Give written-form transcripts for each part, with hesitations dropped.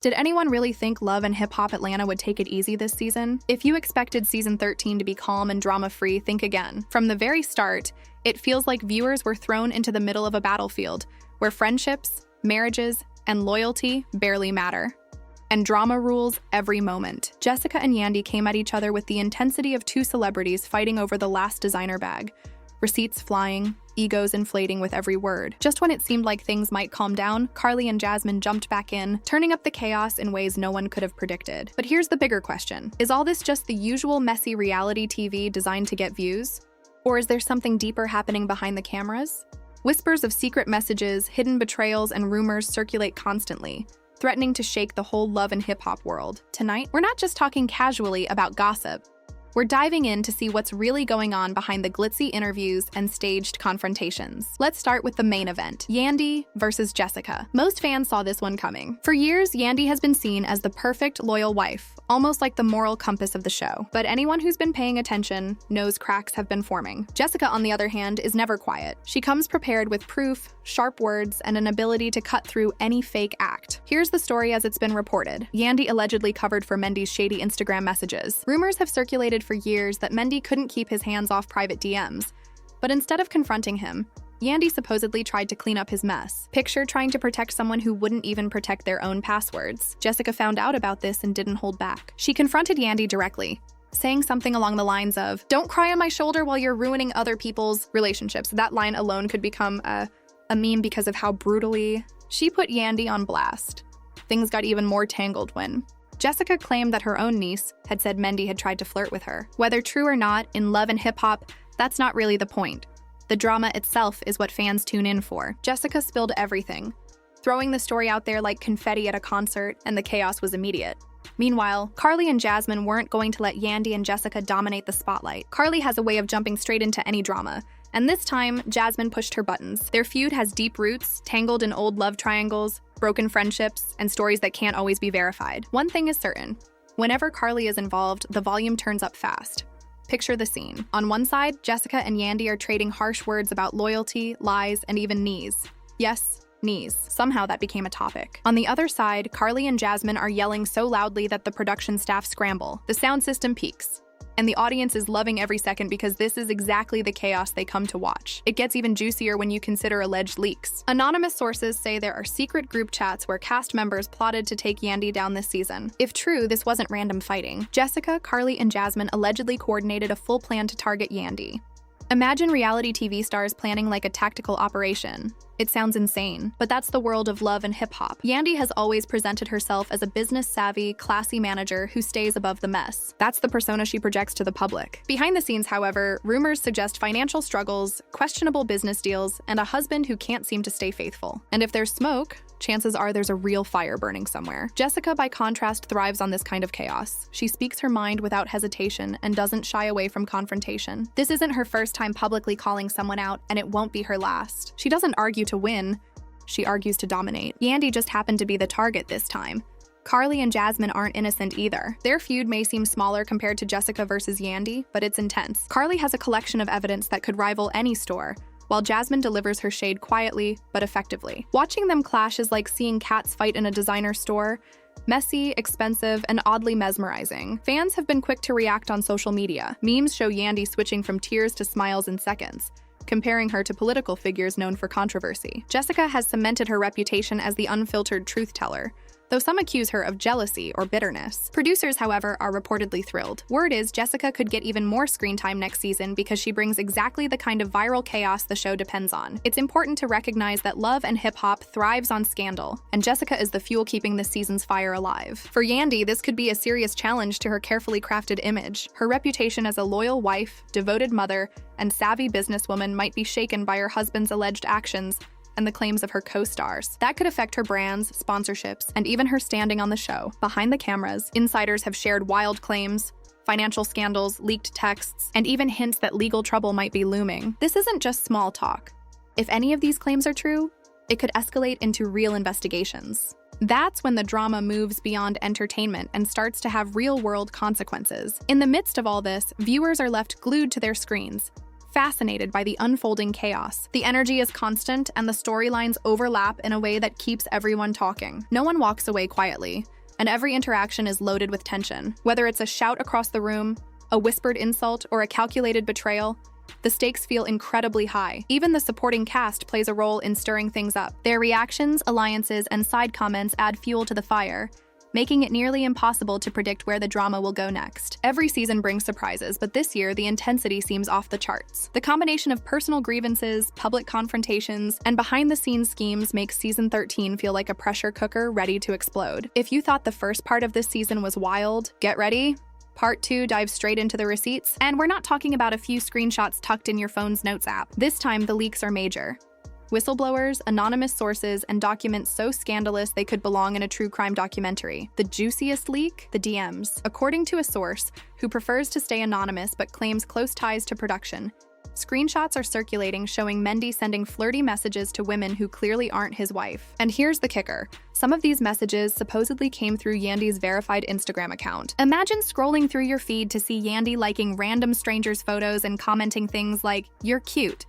Did anyone really think Love and Hip Hop Atlanta would take it easy this season? If you expected season 13 to be calm and drama-free, think again. From the very start, it feels like viewers were thrown into the middle of a battlefield where friendships, marriages, and loyalty barely matter. And drama rules every moment. Jessica and Yandy came at each other with the intensity of two celebrities fighting over the last designer bag. Receipts flying, egos inflating with every word. Just when it seemed like things might calm down, Karlie and Jasmine jumped back in, turning up the chaos in ways no one could have predicted. But here's the bigger question. Is all this just the usual messy reality TV designed to get views? Or is there something deeper happening behind the cameras? Whispers of secret messages, hidden betrayals, and rumors circulate constantly, threatening to shake the whole love and hip-hop world. Tonight, we're not just talking casually about gossip. We're diving in to see what's really going on behind the glitzy interviews and staged confrontations. Let's start with the main event, Yandy versus Jessica. Most fans saw this one coming. For years, Yandy has been seen as the perfect, loyal wife, almost like the moral compass of the show. But anyone who's been paying attention knows cracks have been forming. Jessica, on the other hand, is never quiet. She comes prepared with proof, sharp words, and an ability to cut through any fake act. Here's the story as it's been reported. Yandy allegedly covered for Mendy's shady Instagram messages. Rumors have circulated for years that Mendy couldn't keep his hands off private DMs. But instead of confronting him, Yandy supposedly tried to clean up his mess. Picture trying to protect someone who wouldn't even protect their own passwords. Jessica found out about this and didn't hold back. She confronted Yandy directly, saying something along the lines of, "Don't cry on my shoulder while you're ruining other people's relationships." That line alone could become a meme because of how brutally she put Yandy on blast. Things got even more tangled when Jessica claimed that her own niece had said Mendy had tried to flirt with her. Whether true or not, in Love and Hip Hop, that's not really the point. The drama itself is what fans tune in for. Jessica spilled everything, throwing the story out there like confetti at a concert, and the chaos was immediate. Meanwhile, Karlie and Jasmine weren't going to let Yandy and Jessica dominate the spotlight. Karlie has a way of jumping straight into any drama, and this time, Jasmine pushed her buttons. Their feud has deep roots, tangled in old love triangles, broken friendships, and stories that can't always be verified. One thing is certain. Whenever Karlie is involved, the volume turns up fast. Picture the scene. On one side, Jessica and Yandy are trading harsh words about loyalty, lies, and even knees. Yes, knees. Somehow that became a topic. On the other side, Karlie and Jasmine are yelling so loudly that the production staff scramble. The sound system peaks, and the audience is loving every second because this is exactly the chaos they come to watch. It gets even juicier when you consider alleged leaks. Anonymous sources say there are secret group chats where cast members plotted to take Yandy down this season. If true, this wasn't random fighting. Jessica, Karlie, and Jasmine allegedly coordinated a full plan to target Yandy. Imagine reality TV stars planning like a tactical operation. It sounds insane, but that's the world of love and hip-hop. Yandy has always presented herself as a business-savvy, classy manager who stays above the mess. That's the persona she projects to the public. Behind the scenes, however, rumors suggest financial struggles, questionable business deals, and a husband who can't seem to stay faithful. And if there's smoke, chances are there's a real fire burning somewhere. Jessica, by contrast, thrives on this kind of chaos. She speaks her mind without hesitation and doesn't shy away from confrontation. This isn't her first time publicly calling someone out, and it won't be her last. She doesn't argue to win, she argues to dominate. Yandy just happened to be the target this time. Karlie and Jasmine aren't innocent either. Their feud may seem smaller compared to Jessica versus Yandy, but it's intense. Karlie has a collection of evidence that could rival any store, while Jasmine delivers her shade quietly but effectively. Watching them clash is like seeing cats fight in a designer store. Messy, expensive, and oddly mesmerizing. Fans have been quick to react on social media. Memes show Yandy switching from tears to smiles in seconds, comparing her to political figures known for controversy. Jessica has cemented her reputation as the unfiltered truth teller, though some accuse her of jealousy or bitterness. Producers, however, are reportedly thrilled. Word is Jessica could get even more screen time next season because she brings exactly the kind of viral chaos the show depends on. It's important to recognize that love and hip-hop thrives on scandal, and Jessica is the fuel keeping this season's fire alive. For Yandy, this could be a serious challenge to her carefully crafted image. Her reputation as a loyal wife, devoted mother, and savvy businesswoman might be shaken by her husband's alleged actions and the claims of her co-stars. That could affect her brands, sponsorships, and even her standing on the show. Behind the cameras, insiders have shared wild claims, financial scandals, leaked texts, and even hints that legal trouble might be looming. This isn't just small talk. If any of these claims are true, it could escalate into real investigations. That's when the drama moves beyond entertainment and starts to have real-world consequences. In the midst of all this, viewers are left glued to their screens, fascinated by the unfolding chaos. The energy is constant, and the storylines overlap in a way that keeps everyone talking. No one walks away quietly, and every interaction is loaded with tension. Whether it's a shout across the room, a whispered insult, or a calculated betrayal, the stakes feel incredibly high. Even the supporting cast plays a role in stirring things up. Their reactions, alliances, and side comments add fuel to the fire, making it nearly impossible to predict where the drama will go next. Every season brings surprises, but this year the intensity seems off the charts. The combination of personal grievances, public confrontations, and behind-the-scenes schemes makes season 13 feel like a pressure cooker ready to explode. If you thought the first part of this season was wild, get ready. Part 2 dives straight into the receipts, and we're not talking about a few screenshots tucked in your phone's notes app. This time, the leaks are major. Whistleblowers, anonymous sources, and documents so scandalous they could belong in a true crime documentary. The juiciest leak? The DMs. According to a source who prefers to stay anonymous but claims close ties to production, screenshots are circulating showing Mendy sending flirty messages to women who clearly aren't his wife. And here's the kicker. Some of these messages supposedly came through Yandy's verified Instagram account. Imagine scrolling through your feed to see Yandy liking random strangers' photos and commenting things like, "You're cute."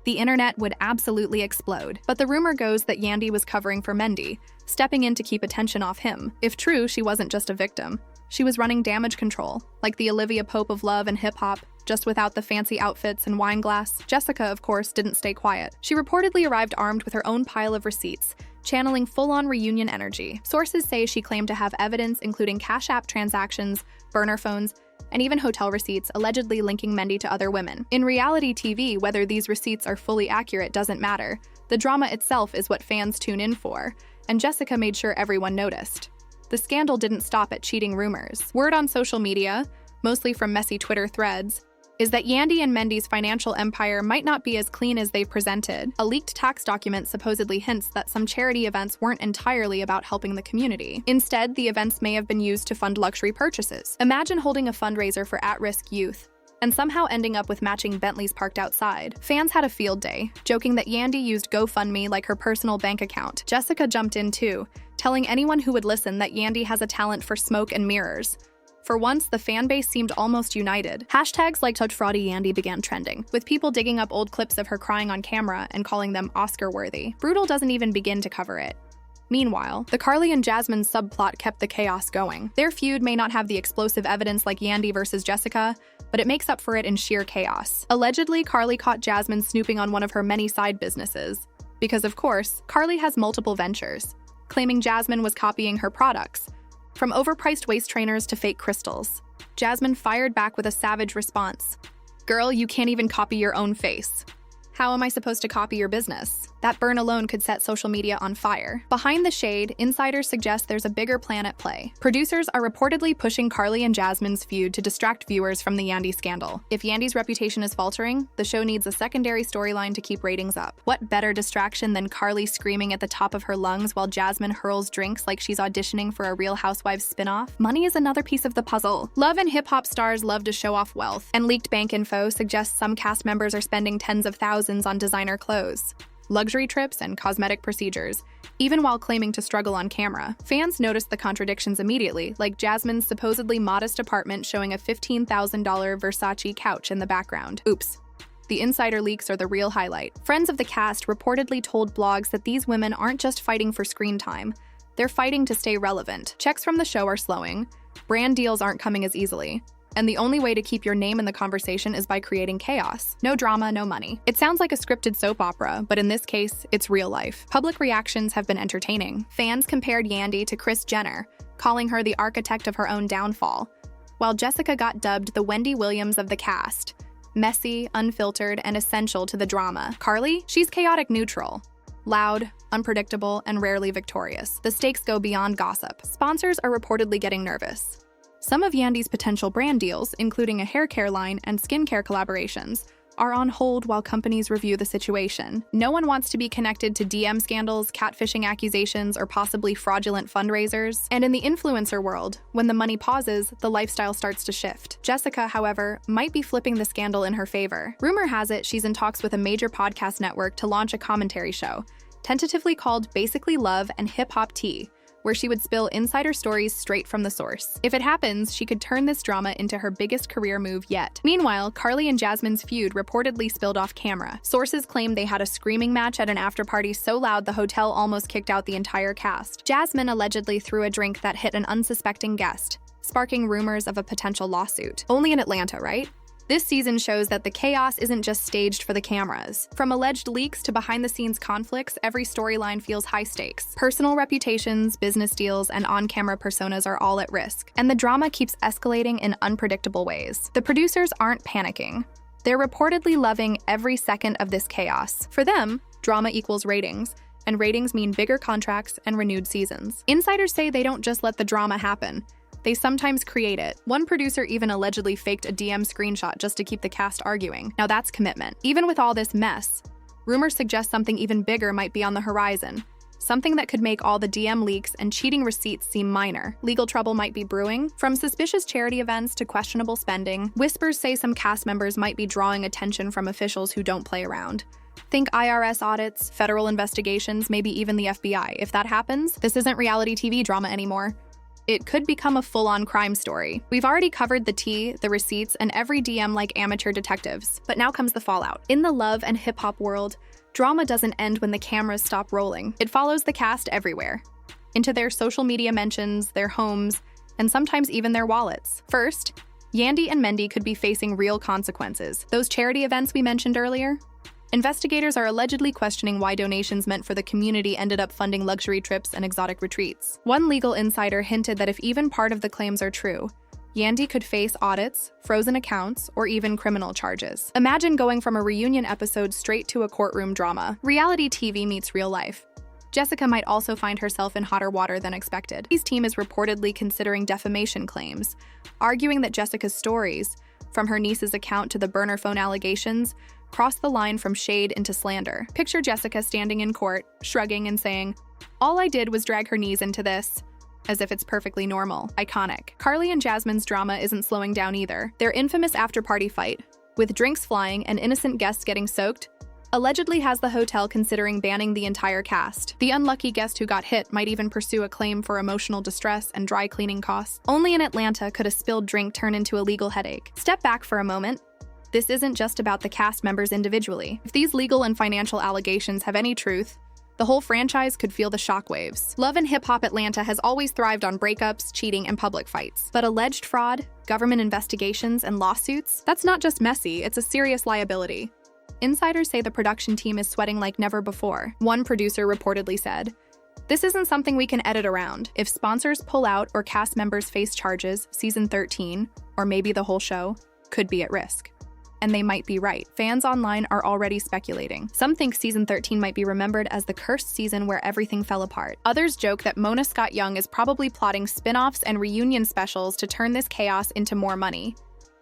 The internet would absolutely explode. But the rumor goes that Yandy was covering for Mendy, stepping in to keep attention off him. If true, she wasn't just a victim. She was running damage control, like the Olivia Pope of love and hip-hop, just without the fancy outfits and wine glass. Jessica, of course, didn't stay quiet. She reportedly arrived armed with her own pile of receipts, channeling full-on reunion energy. Sources say she claimed to have evidence including Cash App transactions, burner phones, and even hotel receipts allegedly linking Mendy to other women. In reality TV, whether these receipts are fully accurate doesn't matter. The drama itself is what fans tune in for, and Jessica made sure everyone noticed. The scandal didn't stop at cheating rumors. Word on social media, mostly from messy Twitter threads, is that Yandy and Mendy's financial empire might not be as clean as they've presented. A leaked tax document supposedly hints that some charity events weren't entirely about helping the community. Instead, the events may have been used to fund luxury purchases. Imagine holding a fundraiser for at-risk youth and somehow ending up with matching Bentleys parked outside. Fans had a field day, joking that Yandy used GoFundMe like her personal bank account. Jessica jumped in too, telling anyone who would listen that Yandy has a talent for smoke and mirrors. For once, the fan base seemed almost united. Hashtags like Touch Fraudy Yandy began trending, with people digging up old clips of her crying on camera and calling them Oscar-worthy. Brutal doesn't even begin to cover it. Meanwhile, the Karlie and Jasmine subplot kept the chaos going. Their feud may not have the explosive evidence like Yandy versus Jessica, but it makes up for it in sheer chaos. Allegedly, Karlie caught Jasmine snooping on one of her many side businesses. Because of course, Karlie has multiple ventures, claiming Jasmine was copying her products. From overpriced waist trainers to fake crystals. Jasmine fired back with a savage response. "Girl, you can't even copy your own face. How am I supposed to copy your business?" That burn alone could set social media on fire. Behind the shade, insiders suggest there's a bigger plan at play. Producers are reportedly pushing Karlie and Jasmine's feud to distract viewers from the Yandy scandal. If Yandy's reputation is faltering, the show needs a secondary storyline to keep ratings up. What better distraction than Karlie screaming at the top of her lungs while Jasmine hurls drinks like she's auditioning for a Real Housewives spin-off? Money is another piece of the puzzle. Love and hip-hop stars love to show off wealth, and leaked bank info suggests some cast members are spending tens of thousands on designer clothes, luxury trips, and cosmetic procedures, even while claiming to struggle on camera. Fans noticed the contradictions immediately, like Jasmine's supposedly modest apartment showing a $15,000 Versace couch in the background. Oops. The insider leaks are the real highlight. Friends of the cast reportedly told blogs that these women aren't just fighting for screen time, they're fighting to stay relevant. Checks from the show are slowing, brand deals aren't coming as easily, and the only way to keep your name in the conversation is by creating chaos. No drama, no money. It sounds like a scripted soap opera, but in this case, it's real life. Public reactions have been entertaining. Fans compared Yandy to Kris Jenner, calling her the architect of her own downfall, while Jessica got dubbed the Wendy Williams of the cast. Messy, unfiltered, and essential to the drama. Karlie? She's chaotic neutral. Loud, unpredictable, and rarely victorious. The stakes go beyond gossip. Sponsors are reportedly getting nervous. Some of Yandy's potential brand deals, including a hair care line and skincare collaborations, are on hold while companies review the situation. No one wants to be connected to DM scandals, catfishing accusations, or possibly fraudulent fundraisers. And in the influencer world, when the money pauses, the lifestyle starts to shift. Jessica, however, might be flipping the scandal in her favor. Rumor has it she's in talks with a major podcast network to launch a commentary show, tentatively called Basically Love and Hip Hop Tea, where she would spill insider stories straight from the source. If it happens, she could turn this drama into her biggest career move yet. Meanwhile, Karlie and Jasmine's feud reportedly spilled off camera. Sources claim they had a screaming match at an after-party so loud the hotel almost kicked out the entire cast. Jasmine allegedly threw a drink that hit an unsuspecting guest, sparking rumors of a potential lawsuit. Only in Atlanta, right? This season shows that the chaos isn't just staged for the cameras. From alleged leaks to behind-the-scenes conflicts, every storyline feels high stakes. Personal reputations, business deals, and on-camera personas are all at risk, and the drama keeps escalating in unpredictable ways. The producers aren't panicking. They're reportedly loving every second of this chaos. For them, drama equals ratings, and ratings mean bigger contracts and renewed seasons. Insiders say they don't just let the drama happen. They sometimes create it. One producer even allegedly faked a DM screenshot just to keep the cast arguing. Now that's commitment. Even with all this mess, rumors suggest something even bigger might be on the horizon. Something that could make all the DM leaks and cheating receipts seem minor. Legal trouble might be brewing. From suspicious charity events to questionable spending, whispers say some cast members might be drawing attention from officials who don't play around. Think IRS audits, federal investigations, maybe even the FBI. If that happens, this isn't reality TV drama anymore. It could become a full-on crime story. We've already covered the tea, the receipts, and every DM like amateur detectives, but now comes the fallout. In the love and hip-hop world, drama doesn't end when the cameras stop rolling. It follows the cast everywhere, into their social media mentions, their homes, and sometimes even their wallets. First, Yandy and Mendy could be facing real consequences. Those charity events we mentioned earlier? Investigators are allegedly questioning why donations meant for the community ended up funding luxury trips and exotic retreats. One legal insider hinted that if even part of the claims are true, Yandy could face audits, frozen accounts, or even criminal charges. Imagine going from a reunion episode straight to a courtroom drama. Reality TV meets real life. Jessica might also find herself in hotter water than expected. His team is reportedly considering defamation claims, arguing that Jessica's stories, from her niece's account to the burner phone allegations, crossed the line from shade into slander. Picture Jessica standing in court, shrugging and saying, "All I did was drag her niece into this," as if it's perfectly normal. Iconic. Karlie and Jasmine's drama isn't slowing down either. Their infamous after-party fight, with drinks flying and innocent guests getting soaked, allegedly has the hotel considering banning the entire cast. The unlucky guest who got hit might even pursue a claim for emotional distress and dry cleaning costs. Only in Atlanta could a spilled drink turn into a legal headache. Step back for a moment. This isn't just about the cast members individually. If these legal and financial allegations have any truth, the whole franchise could feel the shockwaves. Love and Hip Hop Atlanta has always thrived on breakups, cheating, and public fights. But alleged fraud, government investigations, and lawsuits? That's not just messy, it's a serious liability. Insiders say the production team is sweating like never before. One producer reportedly said, "This isn't something we can edit around. If sponsors pull out or cast members face charges, season 13, or maybe the whole show, could be at risk." And they might be right. Fans online are already speculating. Some think season 13 might be remembered as the cursed season where everything fell apart. Others joke that Mona Scott Young is probably plotting spin-offs and reunion specials to turn this chaos into more money.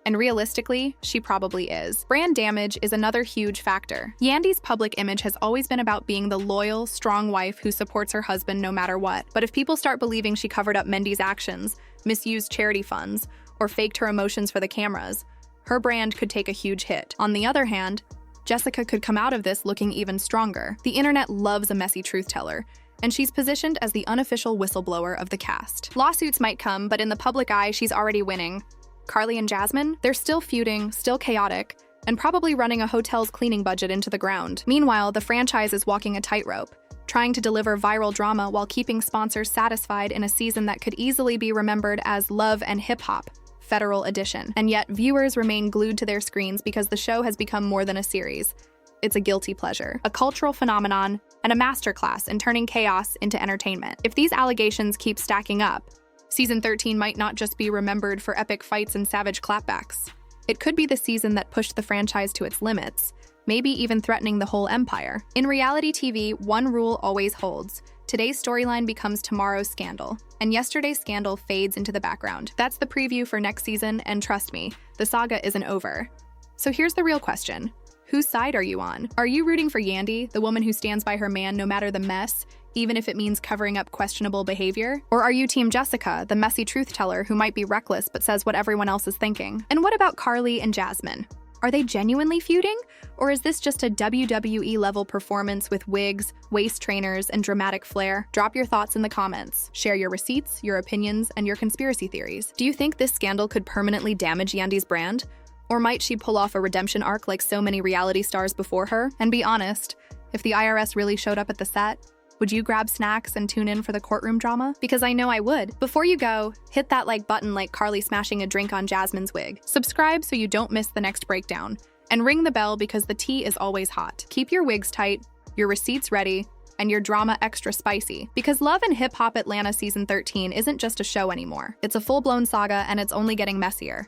And realistically, she probably is. Brand damage is another huge factor. Yandy's public image has always been about being the loyal, strong wife who supports her husband no matter what. But if people start believing she covered up Mendy's actions, misused charity funds, or faked her emotions for the cameras, her brand could take a huge hit. On the other hand, Jessica could come out of this looking even stronger. The internet loves a messy truth teller, and she's positioned as the unofficial whistleblower of the cast. Lawsuits might come, but in the public eye, she's already winning. Karlie and Jasmine? They're still feuding, still chaotic, and probably running a hotel's cleaning budget into the ground. Meanwhile, the franchise is walking a tightrope, trying to deliver viral drama while keeping sponsors satisfied in a season that could easily be remembered as Love and Hip Hop Federal Edition. And yet, viewers remain glued to their screens because the show has become more than a series. It's a guilty pleasure, a cultural phenomenon, and a masterclass in turning chaos into entertainment. If these allegations keep stacking up, season 13 might not just be remembered for epic fights and savage clapbacks. It could be the season that pushed the franchise to its limits, maybe even threatening the whole empire. In reality TV, one rule always holds. Today's storyline becomes tomorrow's scandal, and yesterday's scandal fades into the background. That's the preview for next season, and trust me, the saga isn't over. So here's the real question. Whose side are you on? Are you rooting for Yandy, the woman who stands by her man no matter the mess, even if it means covering up questionable behavior? Or are you Team Jessica, the messy truth teller who might be reckless but says what everyone else is thinking? And what about Karlie and Jasmine? Are they genuinely feuding? Or is this just a WWE-level performance with wigs, waist trainers, and dramatic flair? Drop your thoughts in the comments. Share your receipts, your opinions, and your conspiracy theories. Do you think this scandal could permanently damage Yandy's brand? Or might she pull off a redemption arc like so many reality stars before her? And be honest, if the IRS really showed up at the set, would you grab snacks and tune in for the courtroom drama? Because I know I would. Before you go, hit that like button like Karlie smashing a drink on Jasmine's wig. Subscribe so you don't miss the next breakdown. And ring the bell because the tea is always hot. Keep your wigs tight, your receipts ready, and your drama extra spicy. Because Love and Hip Hop Atlanta Season 13 isn't just a show anymore. It's a full-blown saga and it's only getting messier.